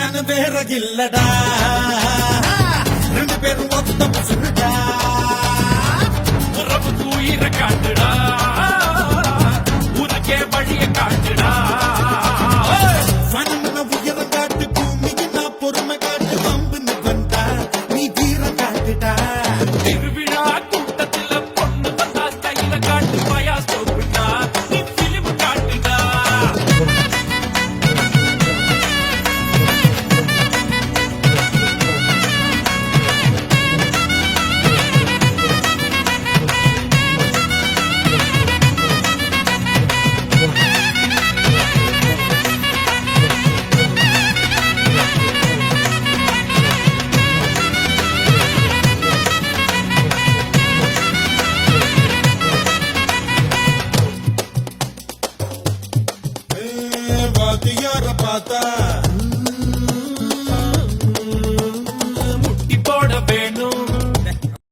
Fan வேற இல்லடா, ரெண்டு பேரும் ஒத்த முசுடா. உறவு தூயிர காட்டுடா, உனக்கே வழிய காட்டுடா.